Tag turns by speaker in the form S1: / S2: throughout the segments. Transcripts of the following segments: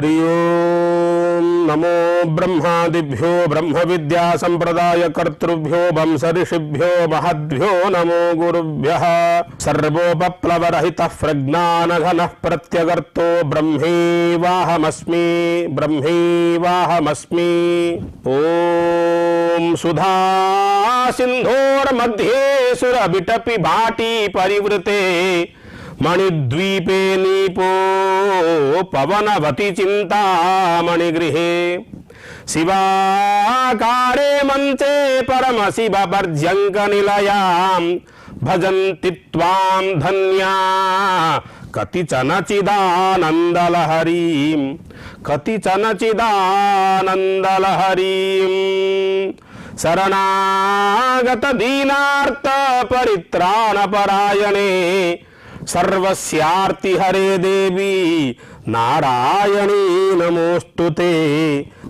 S1: हरि ओम नमो ब्रह्मादिभ्यो ब्रह्म विद्या संप्रदाय कर्तृभ्यो वंश ऋषिभ्यो महद्भ्यो नमो गुरुभ्यः। सर्वोपप्लवरहितः प्रज्ञानघनः प्रत्यगर्तो ब्रह्मैवाहमस्मि ब्रह्मैवाहमस्मि। ओम सुधा सिन्धोर्मध्ये सुरबिटपि भाटी परिवृते मणिद्वीपे नीपो पवनवती चिंतामणिगृहे शिवाकारे मंचे परमशिव पर्यंक निलयां भजन्ति त्वां धन्या कतिचन चिदानन्दलहरीं कतिचन चिदानन्दलहरीं। शरणागत दीनार्त परित्राण परायणे सर्वस्यार्ति हरे देवी नारायणी नमोस्तुते।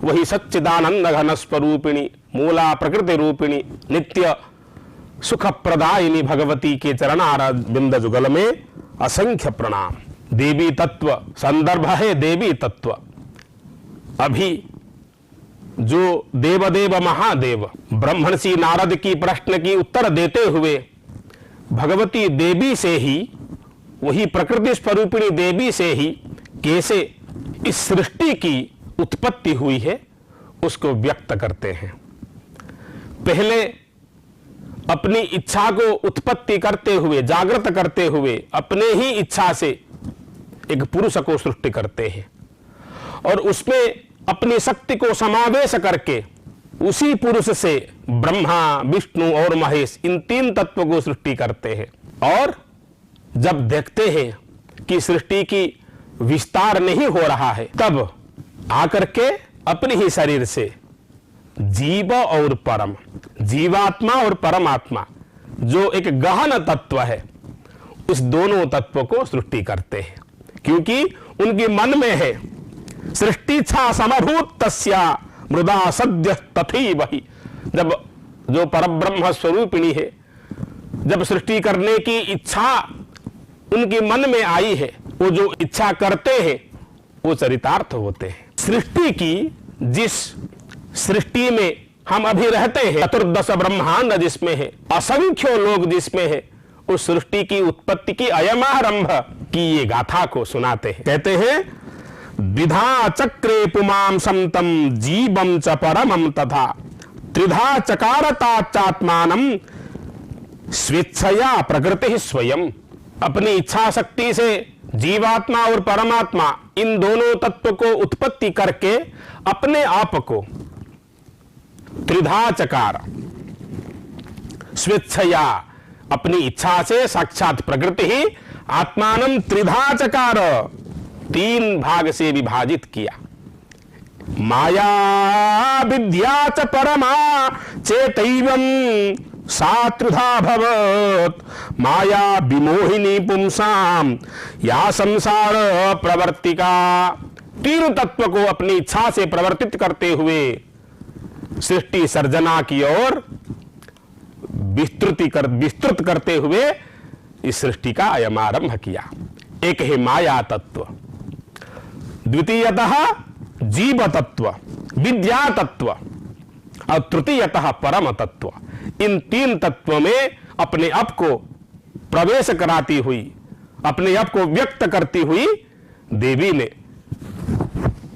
S1: वही सच्चिदानंद घन स्वरूपिणी मूला प्रकृति रूपिणी नित्य सुख प्रदायिनी भगवती के चरणारविंद जुगल में असंख्य प्रणाम। देवी तत्व संदर्भ है देवी तत्व। अभी जो देवदेव महादेव ब्रह्मर्षि नारद की प्रश्न की उत्तर देते हुए भगवती देवी से ही वही प्रकृति स्वरूपिणी देवी से ही कैसे इस सृष्टि की उत्पत्ति हुई है उसको व्यक्त करते हैं। पहले अपनी इच्छा को उत्पत्ति करते हुए जागृत करते हुए अपने ही इच्छा से एक पुरुष को सृष्टि करते हैं और उसमें अपनी शक्ति को समावेश करके उसी पुरुष से ब्रह्मा विष्णु और महेश इन तीन तत्वों को सृष्टि करते हैं। और जब देखते हैं कि सृष्टि की विस्तार नहीं हो रहा है तब आकर के अपने ही शरीर से जीव और परम जीवात्मा और परमात्मा जो एक गहन तत्व है इस दोनों तत्व को सृष्टि करते हैं। क्योंकि उनके मन में है सृष्टि छा समभूत तस्या मृदा सद्य तथी वही। जब जो परब्रह्म स्वरूपिणी है जब सृष्टि करने की इच्छा उनके मन में आई है वो जो इच्छा करते हैं वो चरितार्थ होते हैं। सृष्टि की जिस सृष्टि में हम अभी रहते हैं चतुर्दश ब्रह्मांड जिसमें है असंख्य लोग जिसमें है उस सृष्टि की उत्पत्ति की अयमारंभ की ये गाथा को सुनाते हैं। कहते हैं द्विधा चक्रे पुमां समतम जीवम च परमं तथा त्रिधा चकारता चात्मानं स्वेच्छया प्रकृति स्वयं। अपनी इच्छा शक्ति से जीवात्मा और परमात्मा इन दोनों तत्व को उत्पत्ति करके अपने आप को त्रिधा चकार स्वेच्छया अपनी इच्छा से साक्षात प्रकृति ही आत्मानं त्रिधा चकार तीन भाग से विभाजित किया। माया विद्या च परमा चेतैवं सा त्रिधा भवत् माया विमोहिनी पुंसाम या संसार प्रवर्तिका। तीन तत्व को अपनी इच्छा से प्रवर्तित करते हुए सृष्टि सर्जना की ओर विस्तृत करते हुए इस सृष्टि का अयमारंभ किया। एक है माया तत्व, द्वितीयतः जीव तत्व विद्या तत्व और तृतीयतः परम तत्व। इन तीन तत्वों में अपने आप को प्रवेश कराती हुई अपने आप को व्यक्त करती हुई देवी ने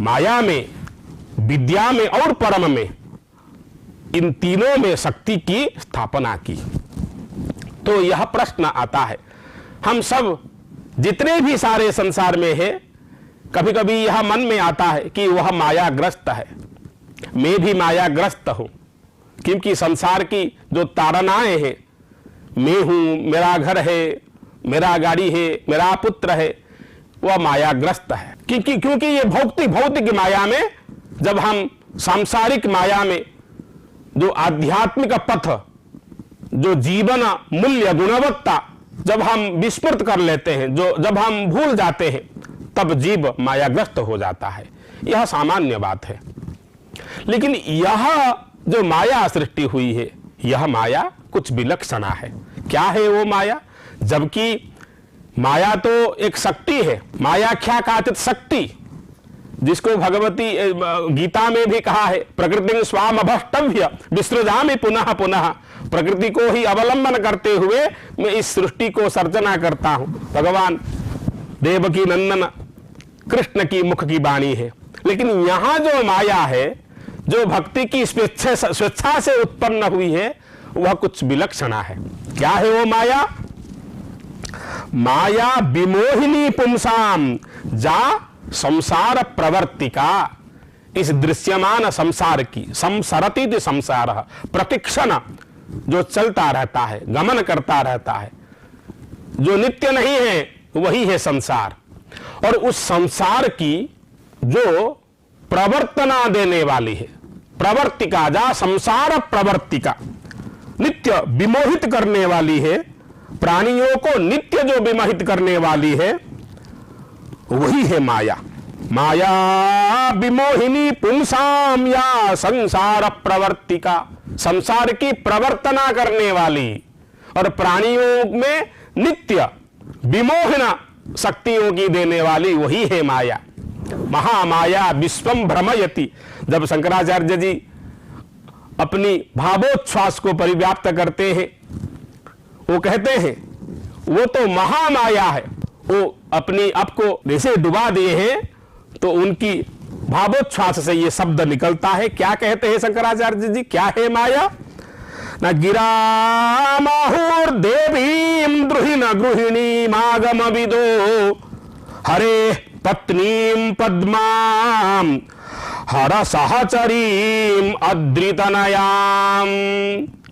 S1: माया में विद्या में और परम में इन तीनों में शक्ति की स्थापना की। तो यह प्रश्न आता है हम सब जितने भी सारे संसार में है कभी कभी यह मन में आता है कि वह मायाग्रस्त है। मैं भी मायाग्रस्त हूं क्योंकि संसार की जो ताड़नाएं हैं मैं हूं मेरा घर है मेरा गाड़ी है मेरा पुत्र है वह मायाग्रस्त है। क्योंकि ये भौतिक माया में जब हम सांसारिक माया में जो आध्यात्मिक पथ जो जीवन मूल्य गुणवत्ता जब हम विस्मृत कर लेते हैं जब हम भूल जाते हैं तब जीव मायाग्रस्त हो जाता है। यह सामान्य बात है। लेकिन यह जो माया सृष्टि हुई है यह माया कुछ विलक्षण है। क्या है वो माया? जबकि माया तो एक शक्ति है, माया क्या काचित शक्ति, जिसको भगवती गीता में भी कहा है, प्रकृति स्वाम अभष्टव्य विसृजामि पुनः पुनः, प्रकृति को ही अवलंबन करते हुए मैं इस सृष्टि को सर्जना करता हूं। भगवान देवकी नंदन कृष्ण की मुख की वाणी है। लेकिन यहां जो माया है, जो भक्ति की स्वेच्छा से उत्पन्न हुई है, वह कुछ विलक्षणा है। क्या है वो माया? माया विमोहिनी पुंसाम जा संसार प्रवर्तिका, इस दृश्यमान संसार की, संसरति संसार, प्रतिक्षण जो चलता रहता है, गमन करता रहता है, जो नित्य नहीं है, वही है संसार। और उस संसार की जो प्रवर्तना देने वाली है, प्रवर्तिका जा संसार प्रवर्तिका, नित्य विमोहित करने वाली है, प्राणियों को नित्य जो विमोहित करने वाली है, वही है माया। माया विमोहिनी पुंसाम या संसार प्रवर्तिका, संसार की प्रवर्तना करने वाली और प्राणियों में नित्य विमोहना शक्तियों की देने वाली, वही है माया। महामाया विश्वम भ्रमयति। जब शंकराचार्य जी अपनी भावोच्छ्वास को परिव्याप्त करते हैं, वो कहते हैं वो तो महामाया है, वो अपनी आपको जैसे डुबा दिए हैं, तो उनकी भावोच्छ्वास से ये शब्द निकलता है। क्या कहते हैं शंकराचार्य जी? क्या है माया? न गिरा माहुर देवीं द्रुहिण गृहिणीं आगम विदो हरे पत्नीं पद्मां हर सहचरीं अद्रितनयाम।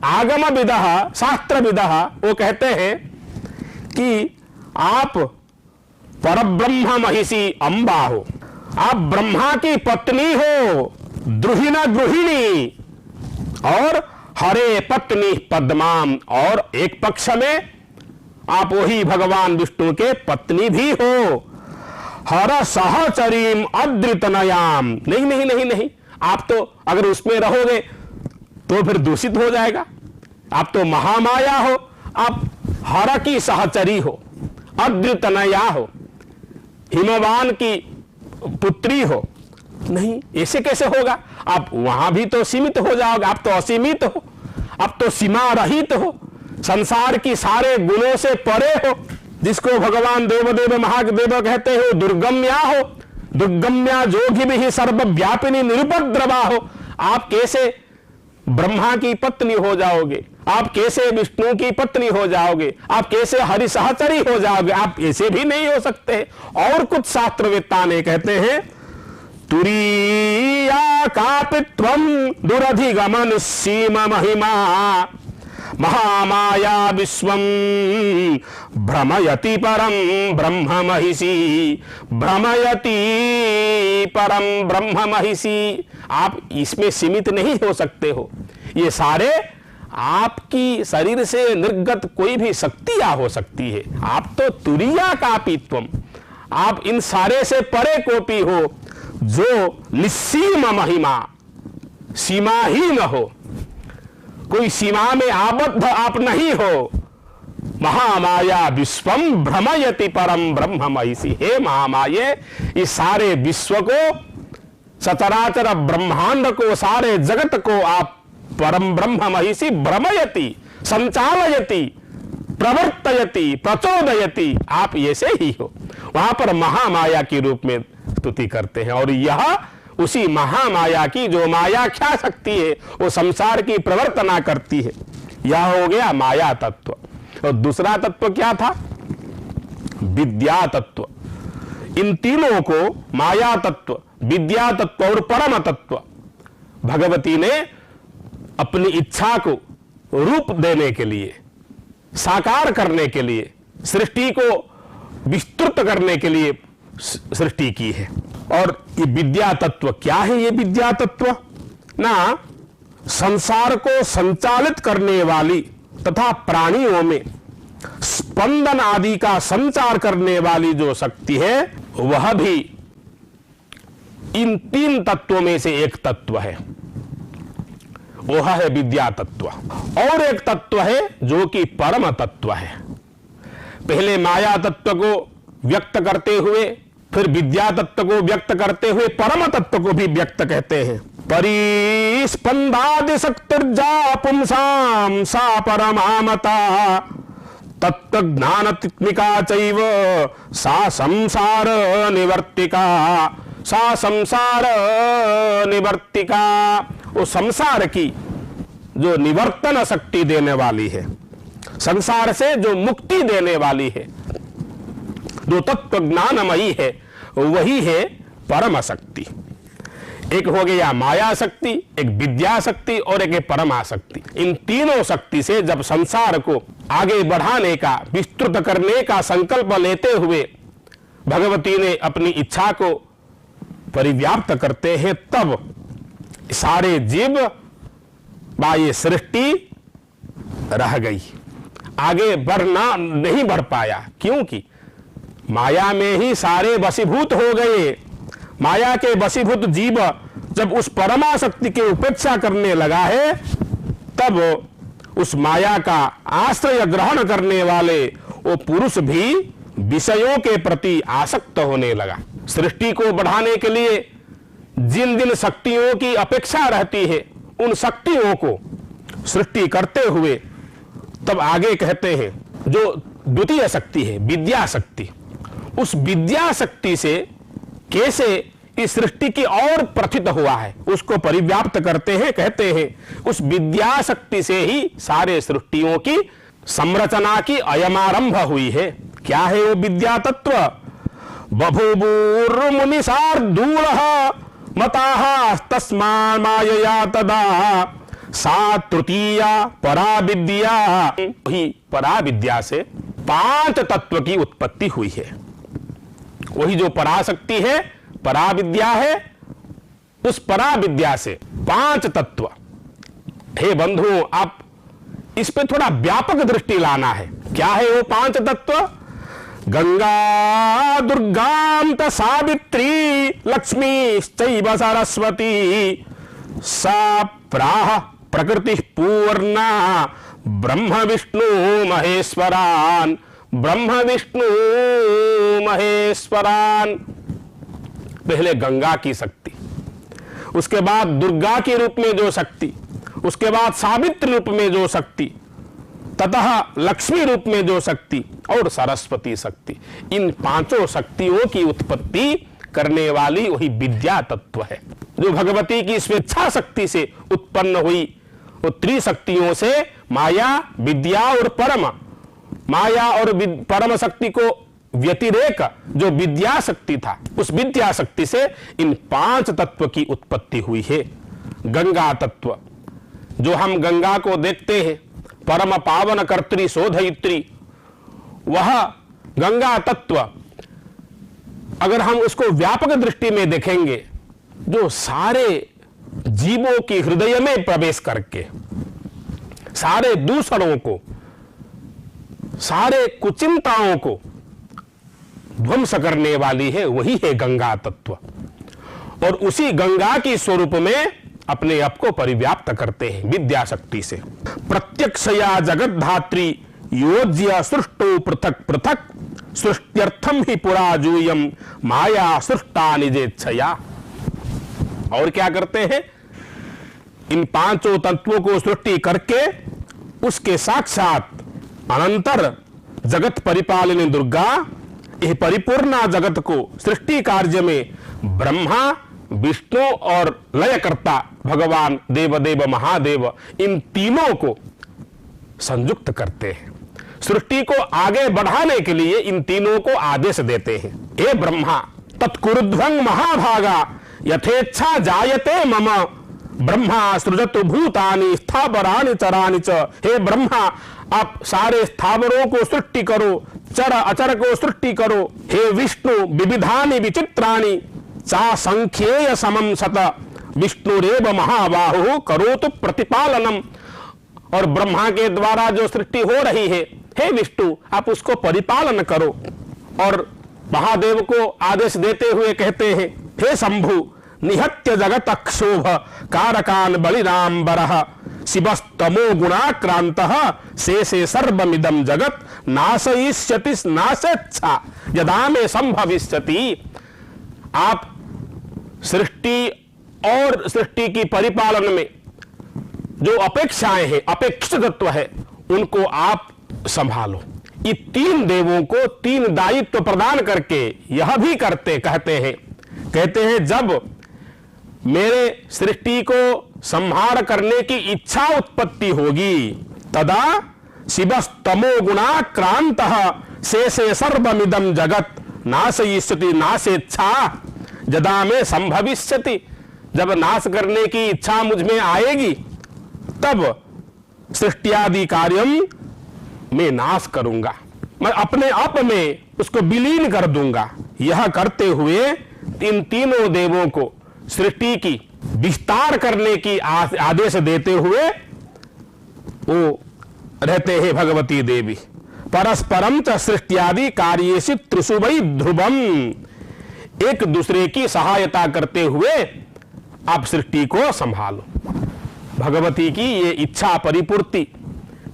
S1: आगम विदः, शास्त्र विदः, वो कहते हैं कि आप परब्रह्म महिषी अंबा हो, आप ब्रह्मा की पत्नी हो, द्रुहिण गृहिणी, और हरे पत्नी पद्माम, और एक पक्ष में आप वही भगवान विष्णु के पत्नी भी हो। हर सहचरीम अद्रितनयाम, नहीं नहीं नहीं नहीं, आप तो अगर उसमें रहोगे तो फिर दूषित हो जाएगा। आप तो महामाया हो, आप हर की सहचरी हो, अद्रितनया हो, हिमवान की पुत्री हो। नहीं, ऐसे कैसे होगा? आप वहां भी तो सीमित हो जाओगे, आप तो असीमित हो, आप तो सीमा रहित हो, संसार की सारे गुणों से परे हो, जिसको भगवान देवदेव महादेव कहते हो, दुर्गम्या हो, दुर्गम्या जोगी भी सर्वव्यापिनी निरुपद्रवा हो। आप कैसे ब्रह्मा की पत्नी हो जाओगे? आप कैसे विष्णु की पत्नी हो जाओगे? आप कैसे हरि सहचरी हो जाओगे? आप ऐसे भी नहीं हो सकते। और कुछ शास्त्रवेत्ता ने कहते हैं, तुरीया कापित्वम दुरधिगमन सीम महिमा महामाया विश्वम भ्रमयति परम ब्रह्म महिषी, भ्रमयति परम ब्रह्म महिषी। आप इसमें सीमित नहीं हो सकते हो। ये सारे आपकी शरीर से निर्गत कोई भी शक्तियां हो सकती है। आप तो तुरीया कापित्वम, आप इन सारे से परे कोपी हो, जो निस्सीम महिमा, सीमा ही न हो, कोई सीमा में आबद्ध आप नहीं हो। महामाया विश्वम भ्रमयति परम ब्रह्म महिषी। हे महामाये, इस सारे विश्व को, सचराचर ब्रह्मांड को, सारे जगत को आप परम ब्रह्म महिषी भ्रमयति, संचालयति, प्रवर्तयति, प्रचोदयति, आप ऐसे ही हो। वहां पर महामाया के रूप में स्तुति करते हैं। और यह उसी महामाया की, जो मायाख्या शक्ति है, वो संसार की प्रवर्तना करती है। यह हो गया माया तत्व। और दूसरा तत्व क्या था? विद्या तत्व। इन तीनों को, माया तत्व, विद्या तत्व और परम तत्व, भगवती ने अपनी इच्छा को रूप देने के लिए, साकार करने के लिए, सृष्टि को विस्तृत करने के लिए सृष्टि की है। और ये विद्या तत्व क्या है? ये विद्या तत्व ना संसार को संचालित करने वाली तथा प्राणियों में स्पंदन आदि का संचार करने वाली जो शक्ति है, वह भी इन तीन तत्वों में से एक तत्व है। वह है विद्या तत्व। और एक तत्व है जो कि परम तत्व है। पहले माया तत्व को व्यक्त करते हुए फिर विद्या तत्व को व्यक्त करते हुए परम तत्व को भी व्यक्त कहते हैं। परिस्पंदादि शक्तिर्जा पुंसाम सा परमामता तत्व ज्ञानत्मिका चैव सा संसार निवर्तिका। सा संसार निवर्तिका, वो संसार की जो निवर्तन शक्ति देने वाली है, संसार से जो मुक्ति देने वाली है, जो तत्व ज्ञानमयी है, वही है परम शक्ति। एक हो गया माया शक्ति, एक विद्या शक्ति और एक है परमा शक्ति। इन तीनों शक्ति से जब संसार को आगे बढ़ाने का, विस्तृत करने का संकल्प लेते हुए भगवती ने अपनी इच्छा को परिव्याप्त करते हैं, तब सारे जीव बाह्य सृष्टि रह गई, आगे बढ़ना नहीं बढ़ पाया, क्योंकि माया में ही सारे वशीभूत हो गए। माया के वशीभूत जीव जब उस परमा शक्ति की उपेक्षा करने लगा है, तब उस माया का आश्रय ग्रहण करने वाले वो पुरुष भी विषयों के प्रति आसक्त होने लगा। सृष्टि को बढ़ाने के लिए जिन जिन शक्तियों की अपेक्षा रहती है, उन शक्तियों को सृष्टि करते हुए तब आगे कहते हैं जो द्वितीय शक्ति है विद्या शक्ति, उस विद्या शक्ति से कैसे इस सृष्टि की और प्रथित हुआ है उसको परिव्याप्त करते हैं। कहते हैं उस विद्या शक्ति से ही सारे सृष्टियों की संरचना की अयमारंभ हुई है। क्या है वो विद्या तत्व? बभूवुर् मुनिशार्दूलः मताः तस्मात् मायया तदा सा तृतीया परा विद्या। वही परा विद्या से 5 तत्व की उत्पत्ति हुई है। वही जो पराशक्ति है, परा विद्या है, उस परा विद्या से 5 तत्व। हे बंधुओं, आप इस पे थोड़ा व्यापक दृष्टि लाना है। क्या है वो 5 तत्व? गंगा दुर्गांत सावित्री लक्ष्मी चैव सरस्वती सा प्राह प्रकृति पूर्णा ब्रह्म विष्णु महेश्वरान। ब्रह्म विष्णु महेश्वरान। पहले गंगा की शक्ति, उसके बाद दुर्गा के रूप में जो शक्ति, उसके बाद सावित्री रूप में जो शक्ति, ततः लक्ष्मी रूप में जो शक्ति और सरस्वती शक्ति। इन 5 शक्तियों की उत्पत्ति करने वाली वही विद्या तत्व है, जो भगवती की स्वेच्छा शक्ति से उत्पन्न हुई। वो त्रिशक्तियों से माया, विद्या और परम, माया और परम शक्ति को व्यतिरेक जो विद्या शक्ति था, उस विद्या शक्ति से इन 5 तत्व की उत्पत्ति हुई है। गंगा तत्व, जो हम गंगा को देखते हैं, परम पावन कर्त्री शोधयित्री, वह गंगा तत्व अगर हम उसको व्यापक दृष्टि में देखेंगे, जो सारे जीवों के हृदय में प्रवेश करके सारे दूषणों को, सारे कुचिंताओं को ध्वंस करने वाली है, वही है गंगा तत्व। और उसी गंगा की स्वरूप में अपने आप को परिव्याप्त करते हैं विद्या शक्ति से। प्रत्यक्षया जगत धात्री योज्य सृष्टो पृथक पृथक सृष्ट्यर्थम ही पुरा जूयम माया सृष्टा निजेच्छया। और क्या करते हैं? इन 5 तत्वों को सृष्टि करके उसके साक्षात अनंतर जगत परिपालिनी दुर्गा यह परिपूर्ण जगत को सृष्टि कार्य में ब्रह्मा, विष्णु और लयकर्ता भगवान देवदेव महादेव, इन तीनों को संयुक्त करते हैं। सृष्टि को आगे बढ़ाने के लिए इन तीनों को आदेश देते हैं। हे ब्रह्मा तत्कुरुध्वं महाभागा यथेच्छा जायते मम ब्रह्मा सृजतु भूतानि स्थावराणि चराणि च। हे ब्रह्मा, आप सारे स्थावरों को सृष्टि करो, चर अचर को सृष्टि करो। हे विष्णु विविधानि विचित्राणि चा संख्येय समम सत विष्णुरेव महाबाहु करोतु प्रतिपालनम। और ब्रह्मा के द्वारा जो सृष्टि हो रही है, हे विष्णु आप उसको परिपालन करो। और महादेव को आदेश देते हुए कहते हैं, हे शंभु निहत्य जगत क्षोभ कारकान बलिराम्बरः शिवस्तमो गुणाक्रांतः शेषे सर्वमिदं जगत नाशयिष्यति नाशेच्छा यदा मे संभविष्यति। आप सृष्टि और सृष्टि की परिपालन में जो अपेक्षाएं हैं, अपेक्षित तत्व है, उनको आप संभालो। ये तीन देवों को तीन दायित्व प्रदान करके यह भी कहते हैं जब मेरे सृष्टि को संहार करने की इच्छा उत्पत्ति होगी तदा शिवस्तमो गुणाक्रांत शेषे सर्वमिदं जगत नाशयिष्यति नाशेच्छा जदा में संभविष्यति। जब नाश करने की इच्छा मुझ में आएगी तब सृष्टि कार्यम मैं नाश करूंगा, मैं अपने आप में उसको विलीन कर दूंगा। यह करते हुए इन तीनों देवों को सृष्टि की विस्तार करने की आदेश देते हुए वो रहते हैं भगवती देवी। परस्परम च सृष्टियादि कार्येषु त्रिषु वै ध्रुवम, एक दूसरे की सहायता करते हुए आप सृष्टि को संभालो। भगवती की ये इच्छा परिपूर्ति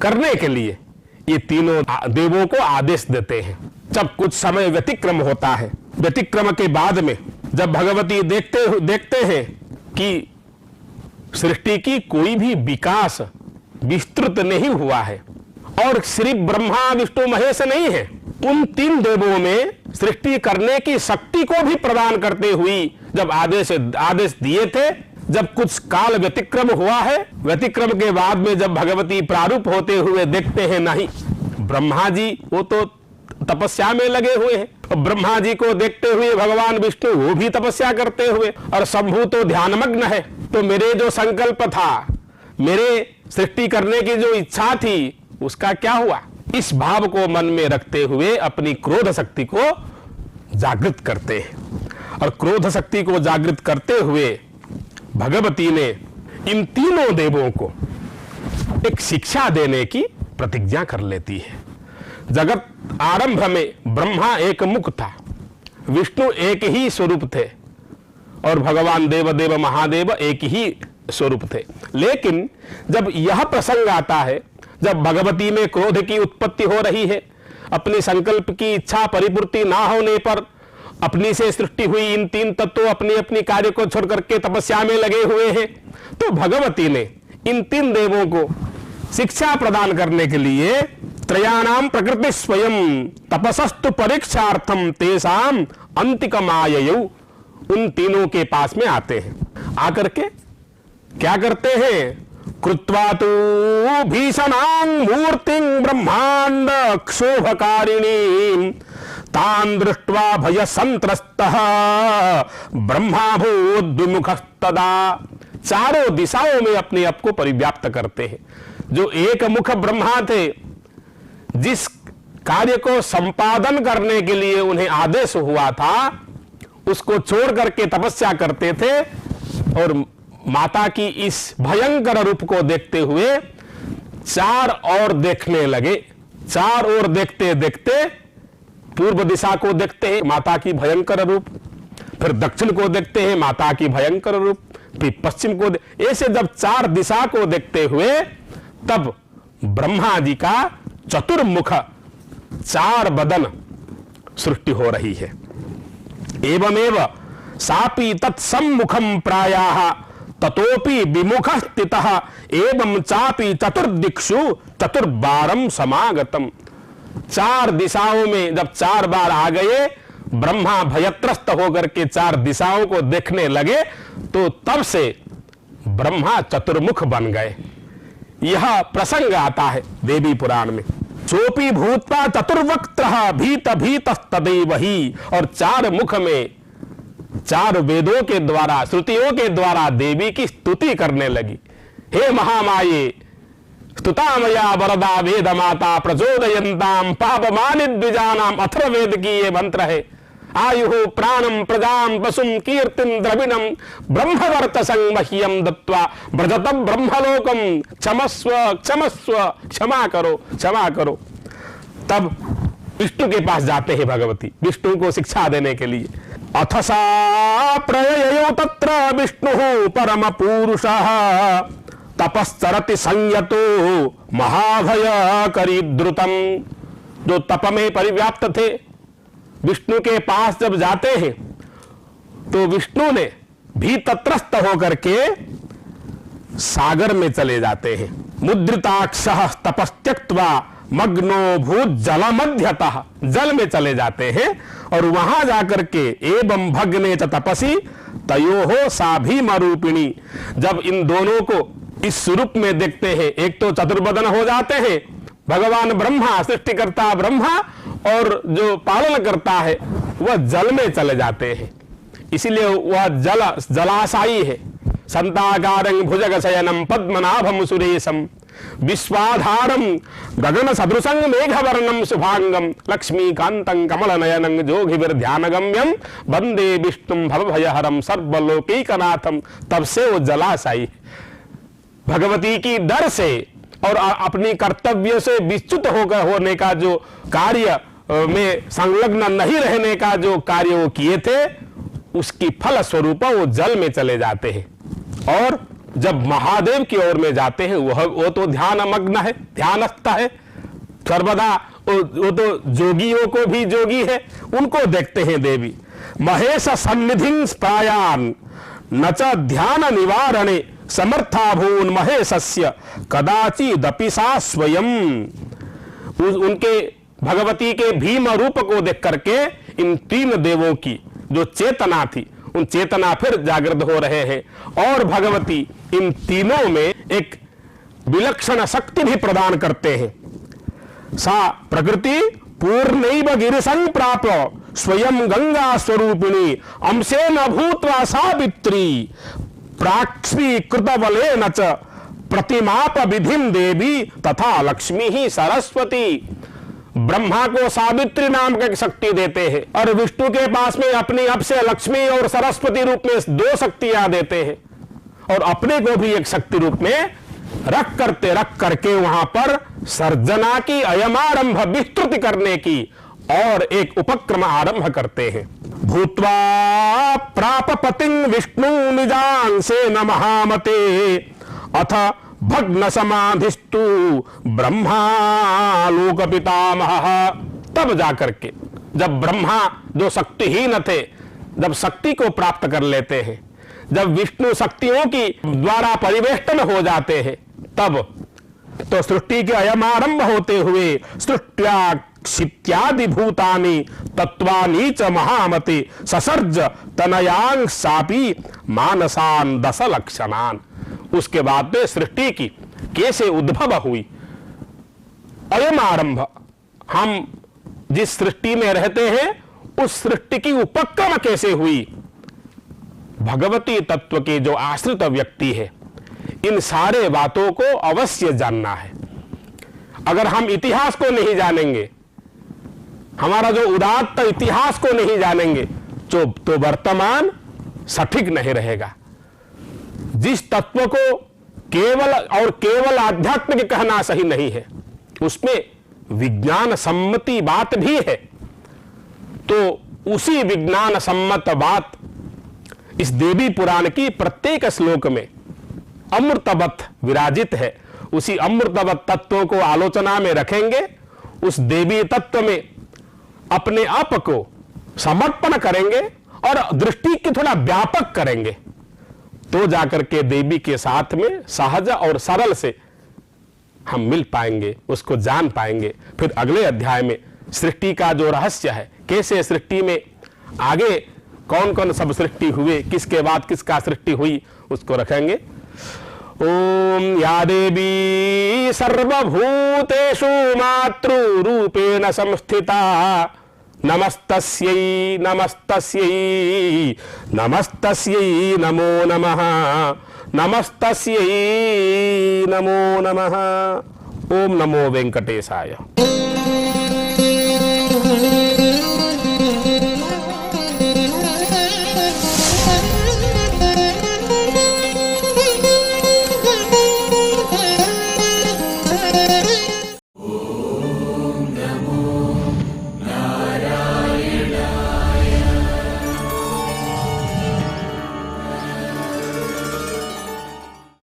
S1: करने के लिए ये तीनों देवों को आदेश देते हैं। जब कुछ समय व्यतिक्रम होता है, व्यतिक्रम के बाद में जब भगवती देखते हैं कि सृष्टि की कोई भी विकास विस्तृत नहीं हुआ है और श्री ब्रह्मा विष्णु महेश नहीं है, उन तीन देवों में सृष्टि करने की शक्ति को भी प्रदान करते हुए जब आदेश दिए थे, जब कुछ काल व्यतिक्रम हुआ है, व्यतिक्रम के बाद में जब भगवती प्रारूप होते हुए देखते हैं नहीं, ब्रह्मा जी वो तो तपस्या में लगे हुए हैं, और ब्रह्मा जी को देखते हुए भगवान विष्णु वो भी तपस्या करते हुए, और शंभु तो ध्यानमग्न है, तो मेरे जो संकल्प था, मेरे सृष्टि करने की जो इच्छा थी, उसका क्या हुआ। इस भाव को मन में रखते हुए अपनी क्रोध शक्ति को जागृत करते हैं, और क्रोध शक्ति को जागृत करते हुए भगवती ने इन तीनों देवों को एक शिक्षा देने की प्रतिज्ञा कर लेती है। जगत आरंभ में ब्रह्मा एक मुख था, विष्णु एक ही स्वरूप थे, और भगवान देव महादेव एक ही स्वरूप थे। लेकिन जब यह प्रसंग आता है, जब भगवती में क्रोध की उत्पत्ति हो रही है, अपने संकल्प की इच्छा परिपूर्ति ना होने पर अपनी से सृष्टि हुई इन तीन तत्वों अपनी अपनी कार्य को छोड़ करके तपस्या में लगे हुए हैं, तो भगवती ने इन तीन देवों को शिक्षा प्रदान करने के लिए त्रयाणाम प्रकृति स्वयं तपसस्तु परीक्षार्थम तेषाम अंतिकमाययौ, उन तीनों के पास में आते हैं। आकर के क्या करते हैं, कृत्वा तु भीषणां मूर्तिं ब्रह्मांड क्षोभकारिणीं तान् दृष्ट्वा भय संत्रस्तः ब्रह्माभूद्विमुखस्तदा, चारों दिशाओं में अपने आप को परिव्याप्त करते हैं। जो एक मुख ब्रह्मा थे, जिस कार्य को संपादन करने के लिए उन्हें आदेश हुआ था, उसको छोड़ करके तपस्या करते थे, और माता की इस भयंकर रूप को देखते हुए चार ओर देखने लगे। चार ओर देखते देखते पूर्व दिशा को देखते हैं, माता की भयंकर रूप, फिर दक्षिण को देखते हैं, माता की भयंकर रूप, फिर पश्चिम को, ऐसे जब चार दिशा को देखते हुए तब ब्रह्मा जी का चतुर्मुख चार बदन सृष्टि हो रही है। एवमेव सापि तत्सम्मुखं प्रायाः ततोपि विमुखः स्थितः एवं चापि चतुर्दिक्षु चतुर्बारं समागतम। चार दिशाओं में जब चार बार आ गए, ब्रह्मा भयत्रस्त होकर के चार दिशाओं को देखने लगे, तो तब से ब्रह्मा चतुर्मुख बन गए। यह प्रसंग आता है देवी पुराण में। चोपी भूत्वा चतुर्वक्त्रः भीत भीतस्तदैव ही, और चार मुख में चार वेदों के द्वारा, श्रुतियों के द्वारा देवी की स्तुति करने लगी। हे महामाये स्तुता मया वरदा वेद माता प्रचोदयन्ताम पापमानि द्विजानाम, अथर्ववेद की ये मंत्र है। आयु प्राणम प्रजाम पशुम कीर्तिम द्रविणम ब्रह्मवर्चसं मह्यम दत्वा व्रजतम ब्रह्मलोकम क्षमस्व क्षमस्व, क्षमा करो क्षमा करो। तब विष्णु के पास जाते हैं भगवती, विष्णु को शिक्षा देने के लिए। अथ सा प्रययौ तत्र विष्णुः परम पुरुषः तपश्चरति संयतो महाभयकरी द्रुतम। जो तप में परिव्याप्त थे, विष्णु के पास जब जाते हैं तो विष्णु ने भी तत्रस्थ होकर के सागर में चले जाते हैं। मुद्रिताक्षः तपस्त्यक्त्वा मग्नो भूत जल मध्यतः, जल में चले जाते हैं और वहां जाकर के एवं भग्ने च तपसी तयोहो साभीम रूपिणी, जब इन दोनों को इस रूप में देखते हैं, एक तो चतुर्बदन हो जाते हैं भगवान ब्रह्मा, सृष्टिकर्ता ब्रह्मा, और जो पालन करता है वह जल में चले जाते हैं, इसीलिए वह जलाशायी है। संताकारं भुजगशयनं पद्मनाभं सुरेशं विश्वाधारं गगन सदृशं मेघवर्णं शुभांगं लक्ष्मीकान्तं कमलनयनं जोगिभिर्ध्यानगम्यं वंदे विष्णुं भवभयहरं सर्वलोकैकनाथं। तब से वो जलाशायी भगवती की डर से और अपनी कर्तव्य से विच्युत होकर होने का जो कार्य में संलग्न नहीं रहने का जो कार्य वो किए थे, उसकी फल स्वरूप वो जल में चले जाते हैं। और जब महादेव की ओर में जाते हैं वो तो ध्यान मग्न है, ध्यानस्थ है सर्वदा, वो तो जोगियों को भी जोगी है, उनको देखते हैं देवी। महेश सन्निधिं स्पायान न च ध्यान निवारणे समर्था भून महेशस्य कदाचिदपि सा स्वयं। उनके भगवती के भीम रूप को देख करके इन तीन देवों की जो चेतना थी, उन चेतना फिर जागृत हो रहे हैं और भगवती इन तीनों में एक विलक्षण शक्ति भी प्रदान करते हैं। सा प्रकृति पूर्णैव गिरिशं प्राप्य स्वयं गंगा स्वरूपिणी अंशेन भूत्वा सावित्री प्राक्ष्मीकृतबलेन च प्रतिमाप विधिं देवी तथा लक्ष्मी ही सरस्वती। ब्रह्मा को सावित्री नाम की शक्ति देते हैं और विष्णु के पास में अपनी अब से लक्ष्मी और सरस्वती रूप में दो शक्तियां देते हैं, और अपने को भी एक शक्ति रूप में रख करके वहां पर सर्जना की अयमारंभ विस्तृति करने की और एक उपक्रम आरंभ करते हैं। भूत्वा प्रापपतिं विष्णु निजांसे न महामते अथ भग्न समाधिस्तु ब्रह्मा लोक पितामह। तब जाकर के जब ब्रह्मा जो शक्तिहीन थे, जब शक्ति को प्राप्त कर लेते हैं, जब विष्णु शक्तियों की द्वारा परिवेष्टन हो जाते हैं, तब तो सृष्टि के अयमारंभ होते हुए सृष्ट्या क्षित्यादि भूतानि तत्वानि च महामति ससर्ज तनयांग सापी मानसान दश लक्षणान। उसके बाद में सृष्टि की कैसे उद्भव हुई, अयम आरंभ, हम जिस सृष्टि में रहते हैं उस सृष्टि की उपक्रम कैसे हुई, भगवती तत्व के जो आश्रित व्यक्ति है, इन सारे बातों को अवश्य जानना है। अगर हम इतिहास को नहीं जानेंगे, हमारा जो उदात्त इतिहास को नहीं जानेंगे, तो वर्तमान सटीक नहीं रहेगा। जिस तत्व को केवल आध्यात्मिक कहना सही नहीं है, उसमें विज्ञान सम्मति बात भी है, तो उसी विज्ञान सम्मत बात इस देवी पुराण की प्रत्येक श्लोक में अमृतवत विराजित है। उसी अमृतवत तत्वों को आलोचना में रखेंगे, उस देवी तत्व में अपने आप को समर्पण करेंगे और दृष्टि की थोड़ा व्यापक करेंगे, तो जाकर के देवी के साथ में सहज और सरल से हम मिल पाएंगे, उसको जान पाएंगे। फिर अगले अध्याय में सृष्टि का जो रहस्य है, कैसे सृष्टि में आगे कौन कौन सब सृष्टि हुए, किसके बाद किसका सृष्टि हुई, उसको रखेंगे। ओम या देवी सर्वभूतेषु मातृरूपेण संस्थिता नमस्तस्यै नमस्तस्यै नमस्तस्यै नमो नमः नमस्तस्यै नमो नमः। ओम नमो वेंकटेशाय।